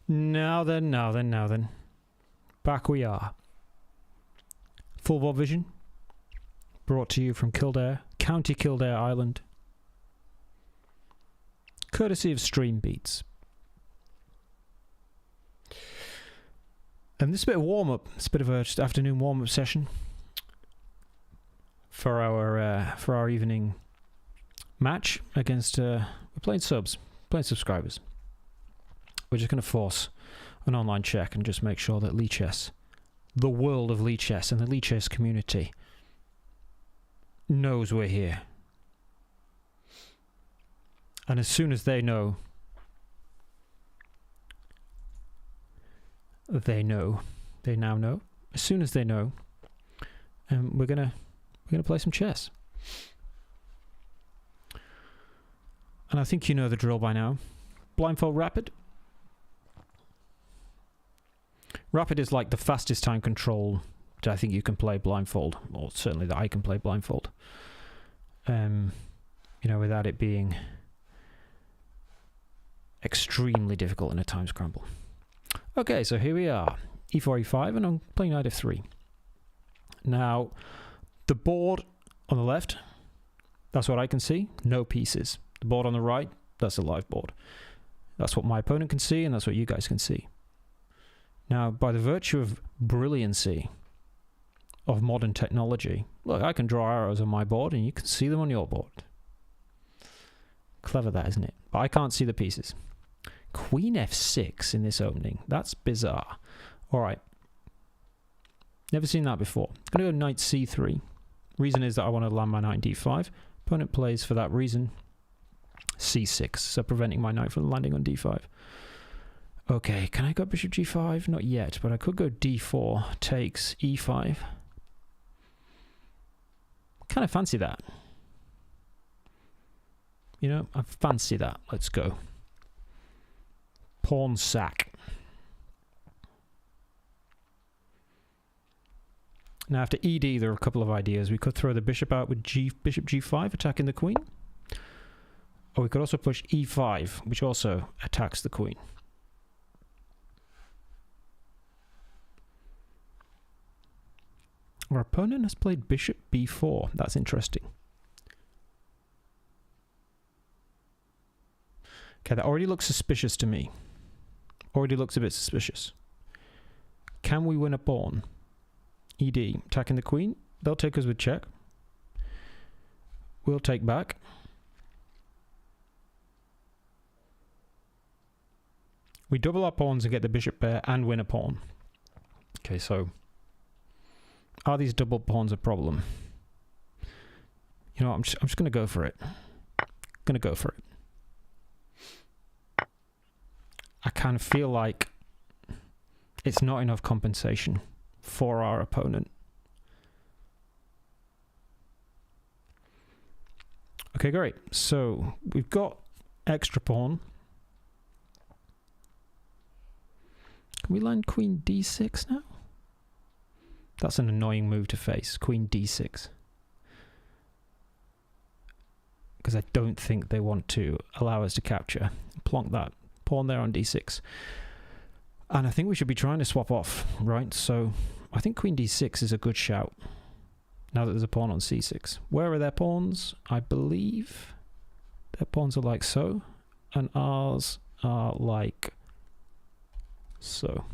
Now then. Back we are. Full board vision. Brought to you from Kildare, County Kildare, Ireland. Courtesy of Stream Beats. And this is a bit of warm-up. It's a bit of a just afternoon warm-up session for our evening match against we're playing subscribers. We're just going to force an online check and just make sure that Lee Chess, the world of Lee Chess and the Lee Chess community, knows we're here. And as soon as they know, they now know. As soon as they know, we're gonna play some chess. And I think you know the drill by now. Blindfold rapid. Rapid is like the fastest time control that I think you can play blindfold, or certainly that I can play blindfold. Without it being extremely difficult in a time scramble. Okay, so here we are. E4, E5, and I'm playing knight f3. Now, the board on the left, that's what I can see. No pieces. The board on the right, that's a live board. That's what my opponent can see, and that's what you guys can see. Now, by the virtue of brilliancy of modern technology, look, I can draw arrows on my board, and you can see them on your board. Clever that, isn't it? But I can't see the pieces. Queen f6 in this opening. That's bizarre. All right. Never seen that before. I'm going to go knight c3. Reason is that I want to land my knight in d5. Opponent plays for that reason c6, so preventing my knight from landing on d5. Okay, can I go bishop g5? Not yet, but I could go d4, takes e5. Kind of fancy that. I fancy that. Let's go. Pawn sack. Now after ED, there are a couple of ideas. We could throw the bishop out with bishop g5, attacking the queen. Or we could also push e5, which also attacks the queen. Our opponent has played bishop b4. That's interesting. Okay, that already looks suspicious to me. Already looks a bit suspicious. Can we win a pawn? ED, attacking the queen. They'll take us with check. We'll take back. We double our pawns and get the bishop pair and win a pawn. Okay, so are these double pawns a problem? I'm just going to go for it. Going to go for it. I kind of feel like it's not enough compensation for our opponent. Okay, great. So we've got extra pawn. Can we land queen d6 now? That's an annoying move to face, queen d6. Because I don't think they want to allow us to capture. Plonk that pawn there on d6. And I think we should be trying to swap off, right? So I think queen d6 is a good shout. Now that there's a pawn on c6. Where are their pawns? I believe their pawns are like so. And ours are like so.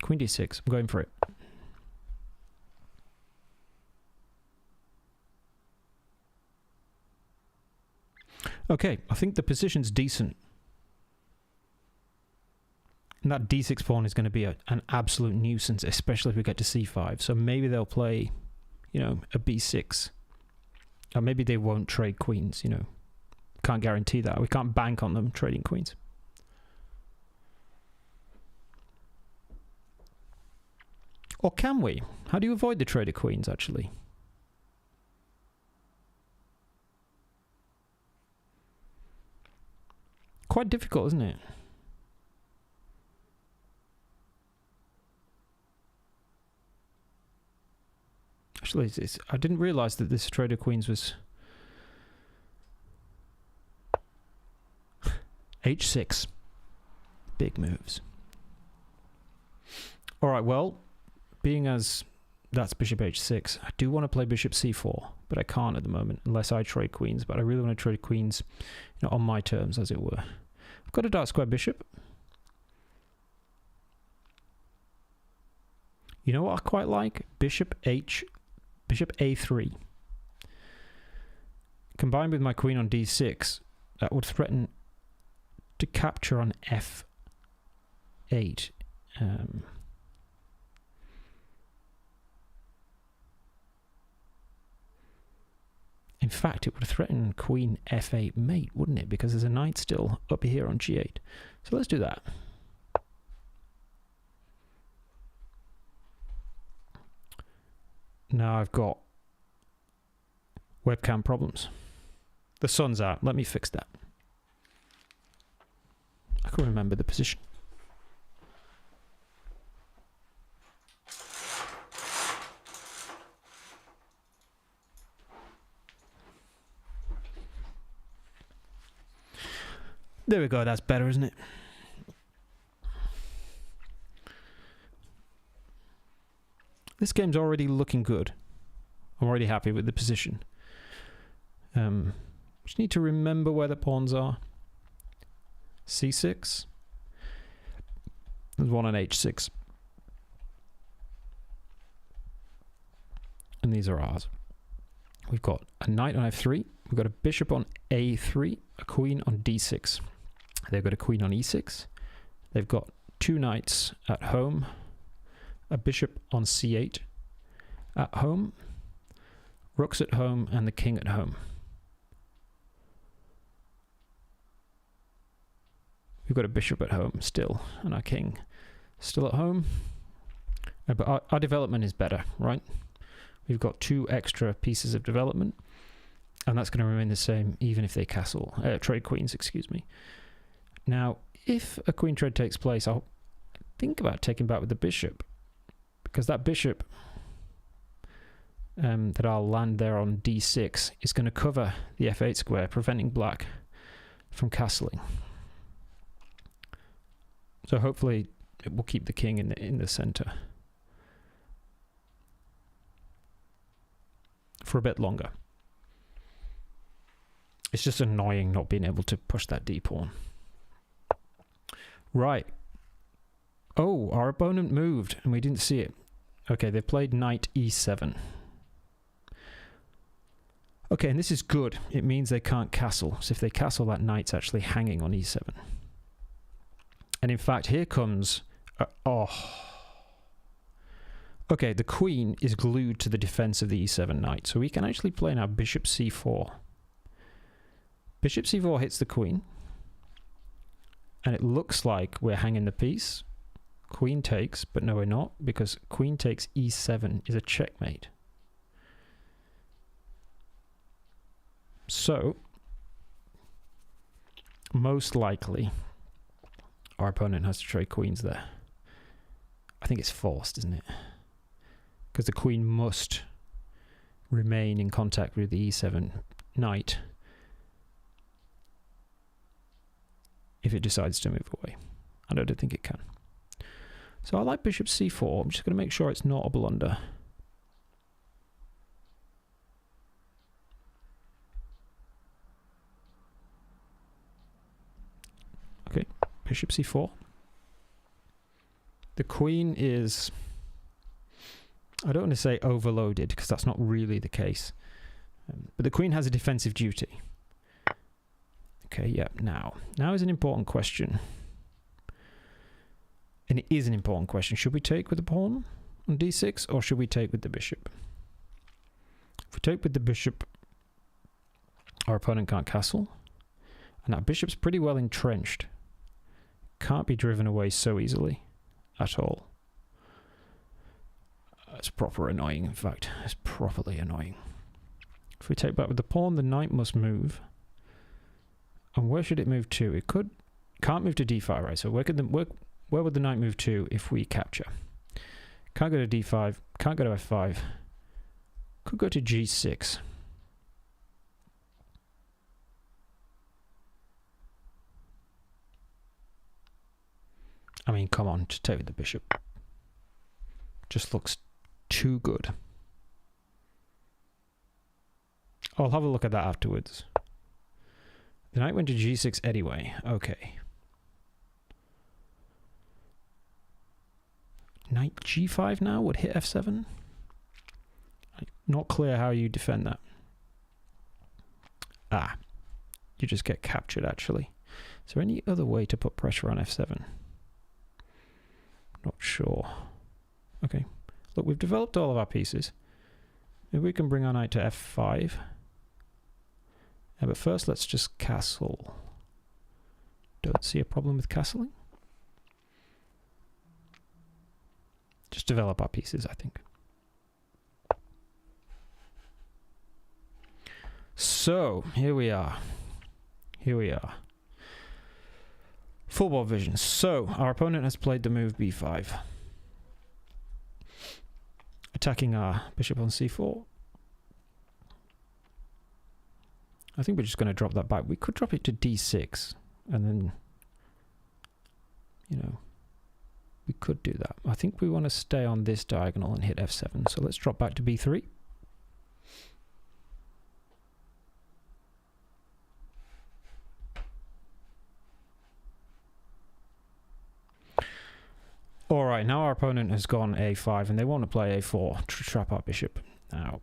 Queen d6. I'm going for it. Okay, I think the position's decent. And that d6 pawn is going to be an absolute nuisance, especially if we get to c5. So maybe they'll play, a b6. Or maybe they won't trade queens, Can't guarantee that. We can't bank on them trading queens. Or can we? How do you avoid the trade of queens, actually? Quite difficult, isn't it? Actually, I didn't realise that this trade of queens was h6. Big moves. Alright, well, being as that's bishop h6, I do want to play bishop c4, but I can't at the moment unless I trade queens, but I really want to trade queens, you know, on my terms, as it were. I've got a dark square bishop. You know what I quite like? Bishop a3. Combined with my queen on d6, that would threaten to capture on f8. In fact, it would threaten queen f8 mate, wouldn't it? Because there's a knight still up here on g8. So let's do that. Now I've got webcam problems. The sun's out. Let me fix that. I can remember the position. There we go. That's better, isn't it? This game's already looking good. I'm already happy with the position. Just need to remember where the pawns are. c6. There's one on h6. And these are ours. We've got a knight on f3. We've got a bishop on a3. A queen on d6. They've got a queen on e6. They've got two knights at home. A bishop on c8 at home. Rooks at home and the king at home. We've got a bishop at home still, and our king still at home. But our development is better, right? We've got two extra pieces of development, and that's going to remain the same even if they trade queens, excuse me. Now, if a queen trade takes place, I'll think about taking back with the bishop, because that bishop that I'll land there on d6 is going to cover the f8 square, preventing black from castling. So hopefully it will keep the king in the center for a bit longer. It's just annoying not being able to push that d pawn. Right. Oh, our opponent moved and we didn't see it. Okay, they played knight e7. Okay, and this is good. It means they can't castle. So if they castle, that knight's actually hanging on e7. And in fact, here comes... Okay, the queen is glued to the defense of the e7 knight. So we can actually play now bishop c4. Bishop c4 hits the queen. And it looks like we're hanging the piece. Queen takes, but no, we're not, because queen takes e7 is a checkmate. So, most likely, our opponent has to trade queens there. I think it's forced, isn't it? Because the queen must remain in contact with the e7 knight if it decides to move away. And I don't think it can. So I like bishop c4. I'm just going to make sure it's not a blunder. Okay, bishop c4. The queen is, I don't want to say overloaded, because that's not really the case. But the queen has a defensive duty. Okay, yeah, now is an important question. And it is an important question. Should we take with the pawn on d6, or should we take with the bishop? If we take with the bishop, our opponent can't castle. And that bishop's pretty well entrenched. Can't be driven away so easily at all. It's proper annoying, in fact. It's properly annoying. If we take back with the pawn, the knight must move. And where should it move to? It can't move to d5, right? So where would the knight move to if we capture? Can't go to d5, can't go to f5. Could go to g6. I mean, come on, just take with the bishop. Just looks too good. I'll have a look at that afterwards. The knight went to g6 anyway. Okay. Knight g5 now would hit f7. Not clear how you defend that. Ah. You just get captured, actually. Is there any other way to put pressure on f7? Not sure. Okay. Look, we've developed all of our pieces. Maybe we can bring our knight to f5. Yeah, but first, let's just castle. Don't see a problem with castling. Just develop our pieces, I think. So, here we are. Here we are. Full board vision. So, our opponent has played the move b5. Attacking our bishop on c4. I think we're just going to drop that back. We could drop it to d6 and then, you know, we could do that. I think we want to stay on this diagonal and hit f7. So let's drop back to b3. All right, now our opponent has gone a5 and they want to play a4 to trap our bishop. Now,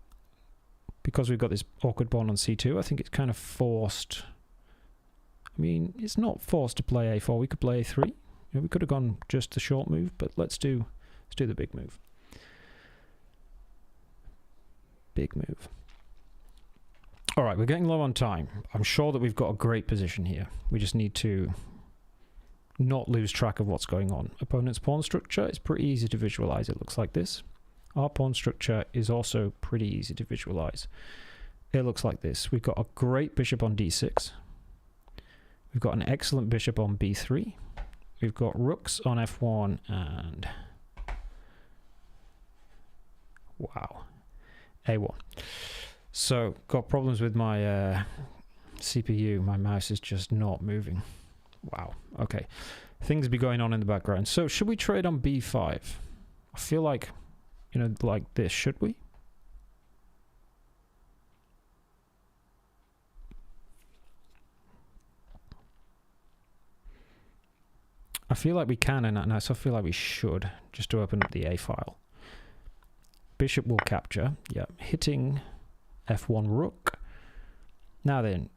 because we've got this awkward pawn on c2, I think it's kind of forced. I mean, it's not forced to play a4. We could play a3. You know, we could have gone just the short move, but let's do the big move. Big move. All right, we're getting low on time. I'm sure that we've got a great position here. We just need to not lose track of what's going on. Opponent's pawn structure is pretty easy to visualize. It looks like this. Our pawn structure is also pretty easy to visualize. It looks like this. We've got a great bishop on d6. We've got an excellent bishop on b3. We've got rooks on f1 and wow, a1. So got problems with my CPU. My mouse is just not moving. Wow. Okay. Things be going on in the background. So should we trade on b5? I feel like, you know, like this. Should we? I feel like we can, and I also feel like we should, just to open up the A file. Bishop will capture. Yeah. Hitting f1 rook. Now then,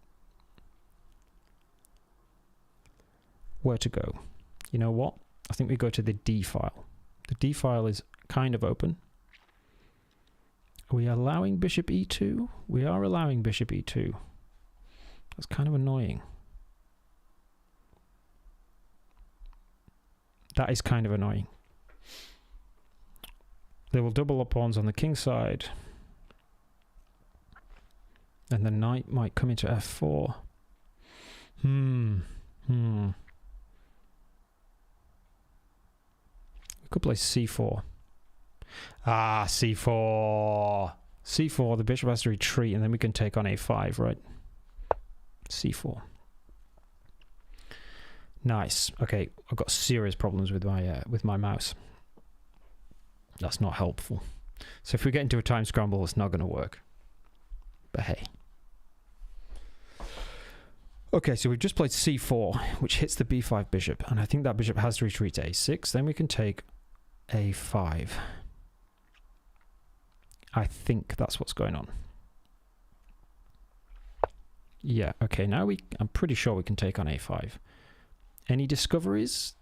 where to go? You know what? I think we go to the D file. The D file is kind of open. Are we allowing bishop e2? We are allowing bishop e2. That's kind of annoying. That is kind of annoying. They will double up pawns on the king side. And the knight might come into f4. We could play c4. Ah, c4. c4, the bishop has to retreat, and then we can take on a5, right? c4. Nice. Okay, I've got serious problems with my mouse. That's not helpful. So if we get into a time scramble, it's not going to work. But hey. Okay, so we've just played c4, which hits the b5 bishop, and I think that bishop has to retreat to a6. Then we can take a5. I think that's what's going on. Yeah, okay, now I'm pretty sure we can take on a5. Any discoveries?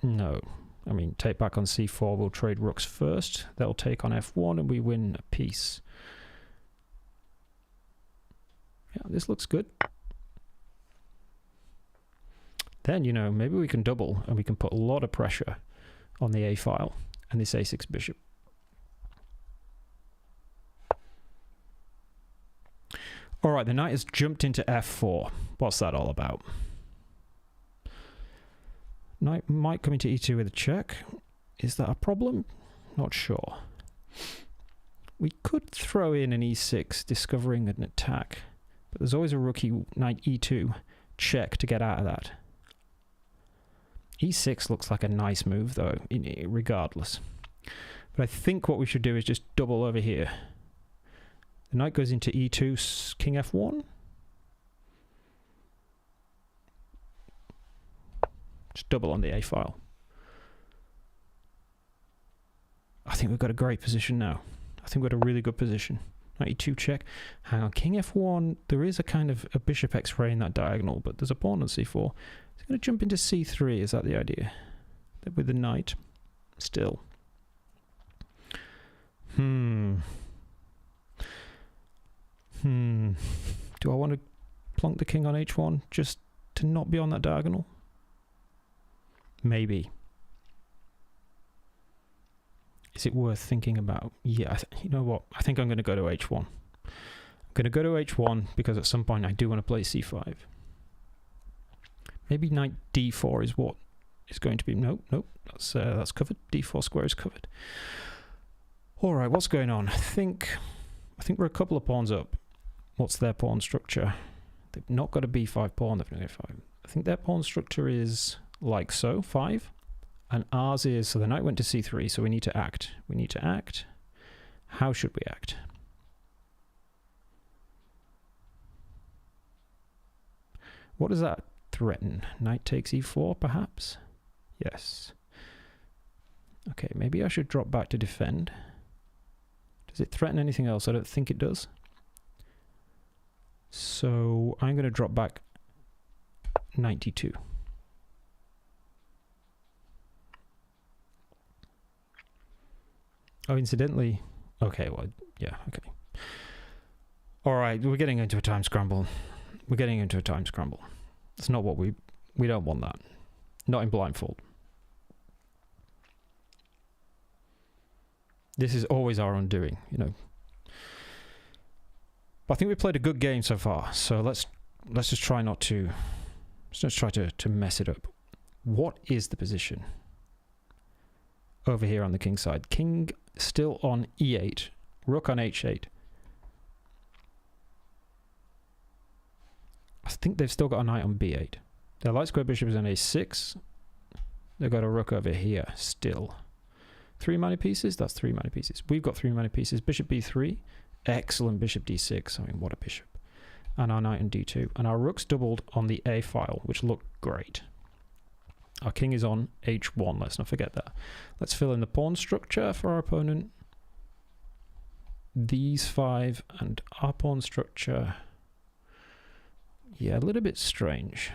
No. I mean, take back on c4, we'll trade rooks first. They'll take on f1 and we win a piece. Yeah, this looks good. Then, you know, maybe we can double and we can put a lot of pressure on the a file and this a6 bishop. All right, the knight has jumped into f4. What's that all about? Knight might come into e2 with a check. Is that a problem? Not sure. We could throw in an e6, discovering an attack. But there's always a rookie knight e2 check to get out of that. E6 looks like a nice move, though, regardless. But I think what we should do is just double over here. The knight goes into E2, king F1. Just double on the A file. I think we've got a great position now. I think we've got a really good position. Knight E2 check. Hang on, king F1. There is a kind of a bishop X-ray in that diagonal, but there's a pawn on C4. He's going to jump into C3. Is that the idea? With the knight. Still. Do I want to plonk the king on H1 just to not be on that diagonal? Maybe. Is it worth thinking about? Yeah, you know what? I think I'm going to go to H1. I'm going to go to H1 because at some point I do want to play C5. Maybe knight D4 is what is going to be... Nope, that's covered. D4 square is covered. All right, what's going on? I think we're a couple of pawns up. What's their pawn structure? They've not got a B5 pawn. They've got A5. I think their pawn structure is like so, 5. And ours is, so the knight went to C3, so we need to act. We need to act. How should we act? What does that threaten? Knight takes E4, perhaps? Yes. Okay, maybe I should drop back to defend. Does it threaten anything else? I don't think it does. So I'm going to drop back 92. Oh, incidentally, okay, well, yeah, okay. All right, we're getting into a time scramble. We're getting into a time scramble. It's not what we don't want that. Not in Blindfold. This is always our undoing, you know. But I think we played a good game so far, so let's just try not to... Let's just try to mess it up. What is the position over here on the king side? King still on E8, rook on H8. I think they've still got a knight on B8. Their light square bishop is on A6. They've got a rook over here still. 3 money pieces? That's 3 money pieces. We've got 3 money pieces. Bishop B3. Excellent. Bishop D6. I mean, what a bishop. And our knight on D2. And our rook's doubled on the A file, which looked great. Our king is on H1. Let's not forget that. Let's fill in the pawn structure for our opponent. These 5 and our pawn structure. Yeah, a little bit strange.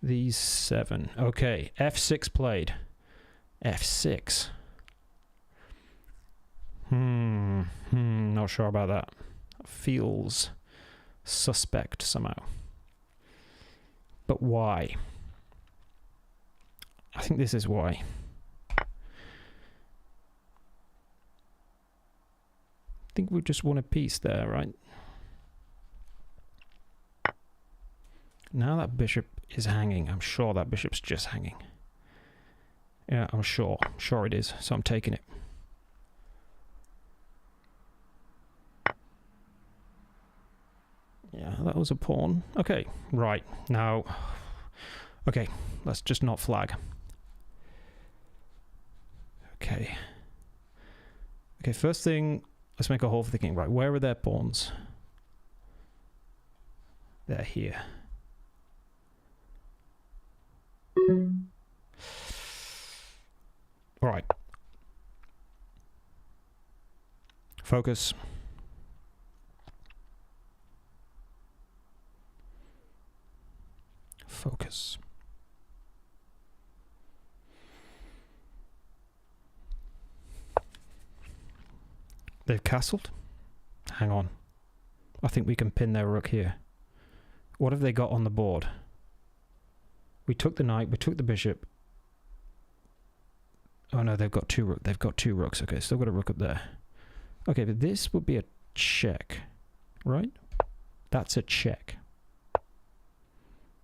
These 7. Okay, F6 played. F6. Not sure about that. Feels suspect somehow. But why? I think this is why. I think we just won a piece there, right? Now that bishop is hanging. I'm sure that bishop's just hanging. Yeah, I'm sure. I'm sure it is. So I'm taking it. Yeah, that was a pawn. Okay, right. Now, okay, let's just not flag. Okay. Okay, first thing, let's make a hole for the king. Right, where are their pawns? They're here. All right. Focus. Focus. They've castled. Hang on. I think we can pin their rook here. What have they got on the board? We took the knight, we took the bishop. Oh no, they've got 2 rooks. They've got 2 rooks. Okay, still got a rook up there. Okay, but this would be a check, right? That's a check.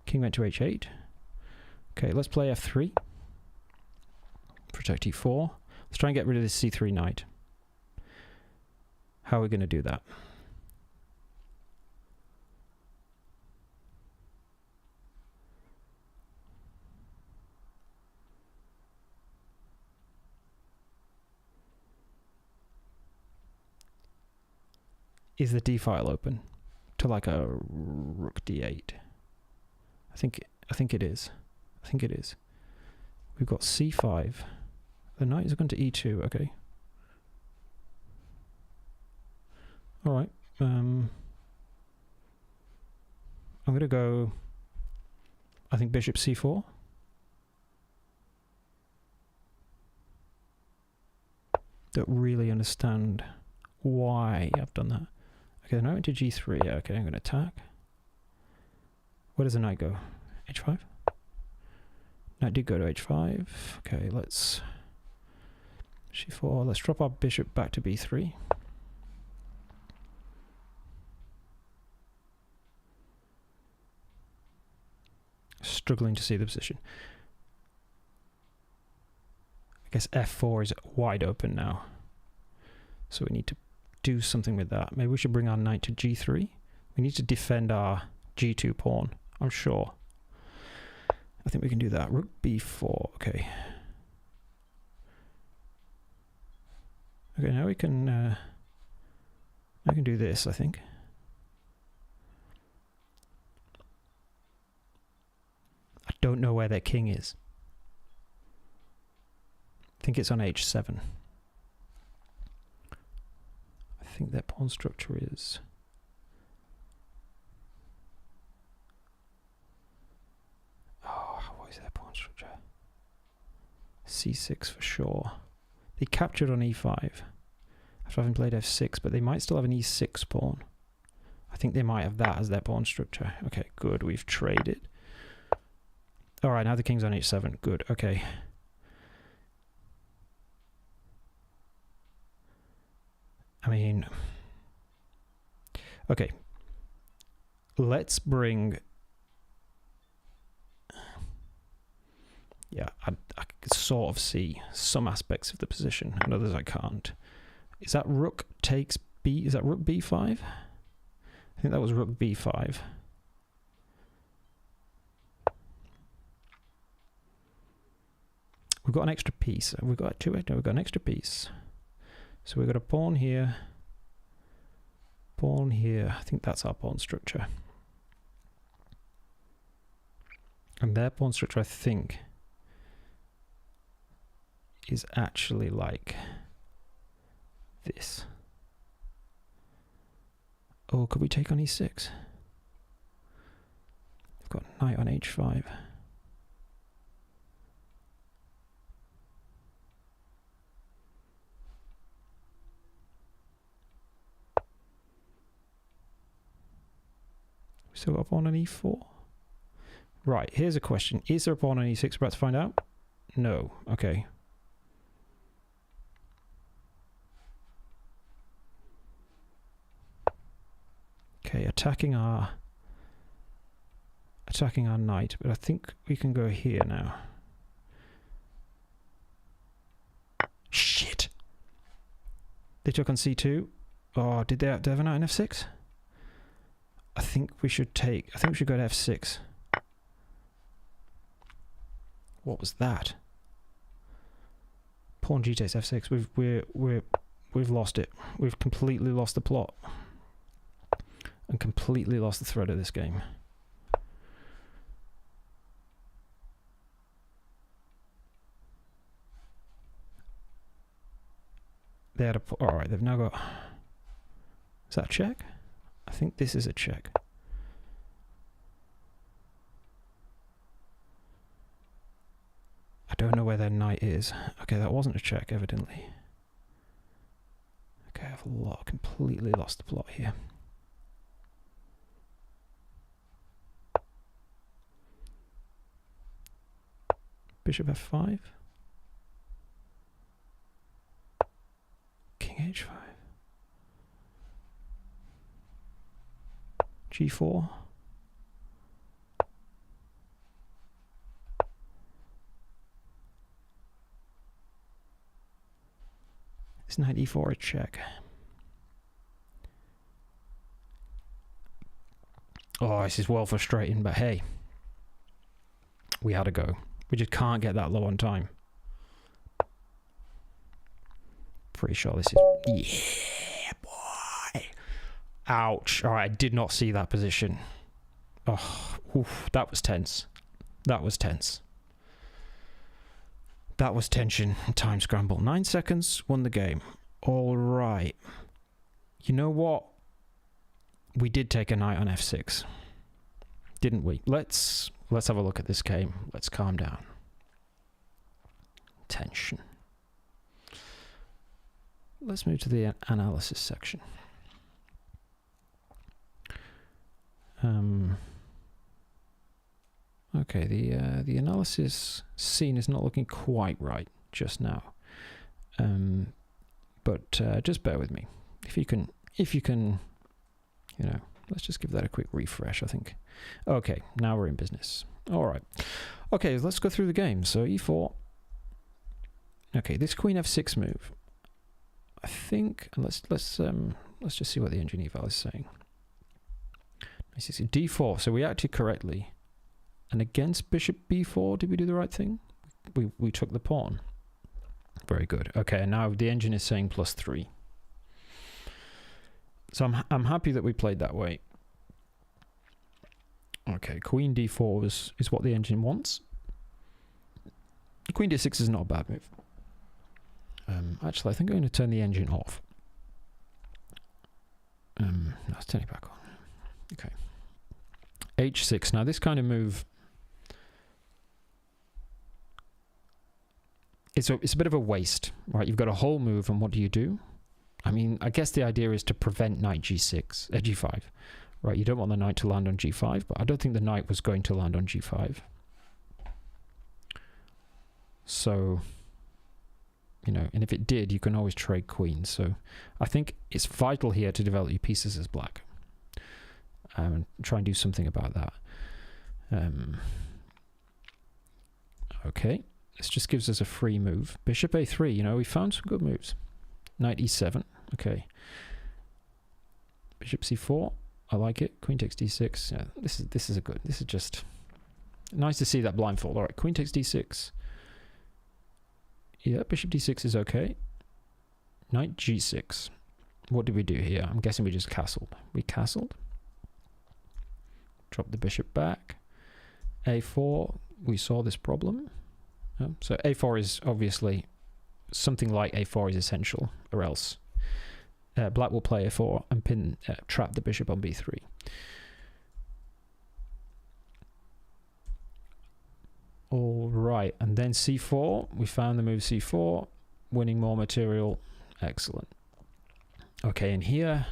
King went to H8. Okay, let's play F3. Protect E4. Let's try and get rid of this C3 knight. How are we going to do that? is the d file open to like a rook d8? I think it is. I think it is. We've got c5. The knight is going to e2. Okay. All right. I'm going to go, I think, bishop c4. Don't really understand why I've done that. Okay, the knight went to g3. Okay, I'm going to attack. Where does the knight go? h5? Knight did go to h5. Okay, let's c4. Let's drop our bishop back to b3. Struggling to see the position. I guess f4 is wide open now. So we need to do something with that. Maybe we should bring our knight to g3. We need to defend our g2 pawn, I'm sure. I think we can do that. Rook b4. Okay. Okay, now we can do this, I think. I don't know where their king is. I think it's on h7. I think their pawn structure is... Oh, what is their pawn structure? c6 for sure. They captured on e5 after having played f6, but they might still have an e6 pawn. I think they might have that as their pawn structure. Okay, good. We've traded. All right, now the king's on h7. Good. Okay. I mean, okay. Let's bring... Yeah, I can sort of see some aspects of the position and others I can't. Is that rook takes b? Is that rook b5? I think that was rook b5. We've got an extra piece. We've got two. No, we've got an extra piece. So we've got a pawn here. Pawn here. I think that's our pawn structure. And their pawn structure, I think, is actually like this. Oh, could we take on e6? We've got knight on h5. We still got a pawn on e4. Right, here's a question. Is there a pawn on e6? We're about to find out? No. Okay. Okay, attacking our knight, but I think we can go here now. Shit! They took on c2. Oh, did they have a knight on f6? I think we should go to f6. What was that? Pawn g takes f6. We've lost it. We've completely lost the plot. And completely lost the thread of this game. They had alright, they've now got... Is that a check? I think this is a check. I don't know where their knight is. Okay, that wasn't a check, evidently. Okay, I've completely lost the plot here. Bishop f5. King h5. g4. Is knight e4 a check? Oh, this is well frustrating, but hey. We had to go. We just can't get that low on time. Pretty sure this is... Yeah, boy! Ouch. All right, I did not see that position. Oh, oof, that was tense. That was tense. That was tension. Time scramble. 9 seconds, won the game. All right. You know what? We did take a knight on f6, didn't we? Let's have a look at this game. Let's calm down. Tension. Let's move to the analysis section. Okay, the analysis scene is not looking quite right just now. But just bear with me. If you can, you know, let's just give that a quick refresh, I think. Okay, now we're in business. All right. Okay, let's go through the game. So e4. Okay, this queen f6 move. I think, and let's just see what the engine eval is saying. D4. So we acted correctly. And against bishop b4, did we do the right thing? We took the pawn. Very good. Okay, and now the engine is saying +3. So I'm happy that we played that way. Okay, queen d4 is what the engine wants. Queen d6 is not a bad move. Actually, I think I'm going to turn the engine off. No, let's turn it back on. Okay. h6. Now this kind of move, it's a bit of a waste, right? You've got a whole move, and what do? I mean, I guess the idea is to prevent knight g6, g5, right? You don't want the knight to land on g5, but I don't think the knight was going to land on g5. So, you know, and if it did, you can always trade queens. So I think it's vital here to develop your pieces as black. And try and do something about that. Okay, this just gives us a free move. Bishop a3, you know, we found some good moves. Knight e7, okay. Bishop c4, I like it. Queen takes d6, yeah, this is a good, this is just nice to see that blindfold. All right, queen takes d6. Yeah, bishop d6 is okay. Knight g6. What did we do here? I'm guessing we just castled. We castled. Drop the bishop back. a4, we saw this problem. So a4 is obviously something like a4 is essential, or else black will play a4 and trap the bishop on b3. All right, and then c4. We found the move c4, winning more material. Excellent. Okay, and here,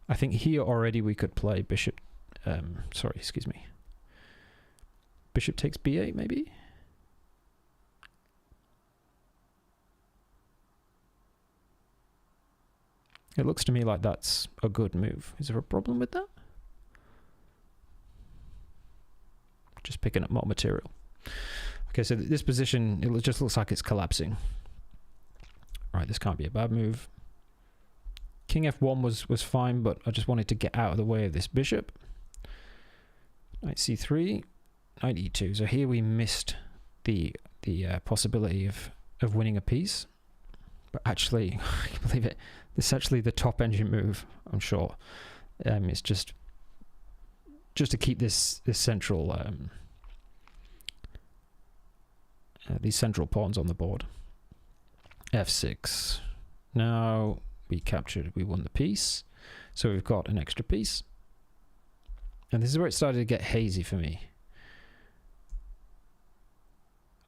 I think here already we could play bishop. Sorry, excuse me. Bishop takes b8, maybe. It looks to me like that's a good move. Is there a problem with that? Just picking up more material. Okay, so this position, it just looks like it's collapsing. Right, this can't be a bad move. King f1 was fine, but I just wanted to get out of the way of this bishop. Knight c3, knight e2. So here we missed the possibility of winning a piece. But actually, I can believe it, this is actually the top engine move, I'm sure. It's just to keep this central these central pawns on the board. f6. Now we won the piece, so we've got an extra piece, and this is where it started to get hazy for me.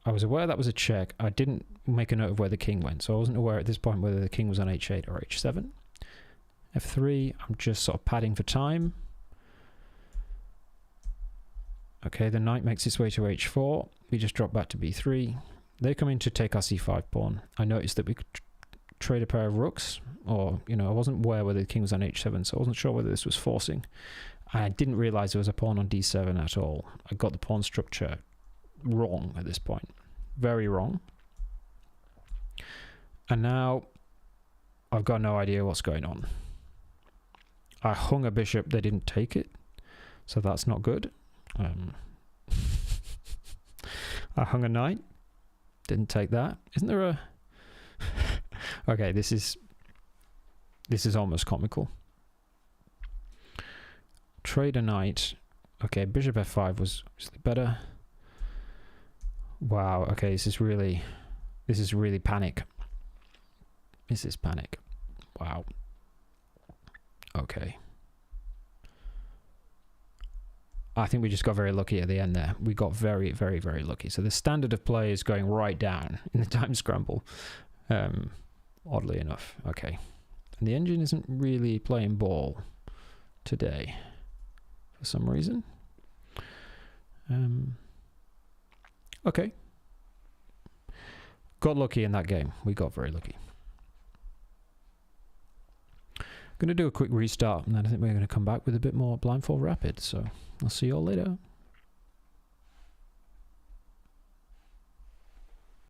I was aware that was a check. I didn't make a note of where the king went, so I wasn't aware at this point whether the king was on h8 or h7. f3, I'm just sort of padding for time. Okay, the knight makes its way to h4. We just drop back to b3. They come in to take our c5 pawn. I noticed that we could trade a pair of rooks, or, you know, I wasn't aware whether the king was on h7, so I wasn't sure whether this was forcing. I didn't realize there was a pawn on d7 at all. I got the pawn structure wrong at this point. Very wrong. And now I've got no idea what's going on. I hung a bishop, they didn't take it, so that's not good. I hung a knight, didn't take that. Isn't there a... Okay, this is almost comical. trade a knight. Okay, bishop f5 was obviously better. Wow, okay, this is really panic. This is panic. Wow. Okay. I think we just got very lucky at the end there. We got very, very, very lucky. So the standard of play is going right down in the time scramble. Oddly enough. Okay. And the engine isn't really playing ball today for some reason. Okay. Got lucky in that game. We got very lucky. Going to do a quick restart, and then I think we're going to come back with a bit more Blindfold Rapid. So I'll see you all later.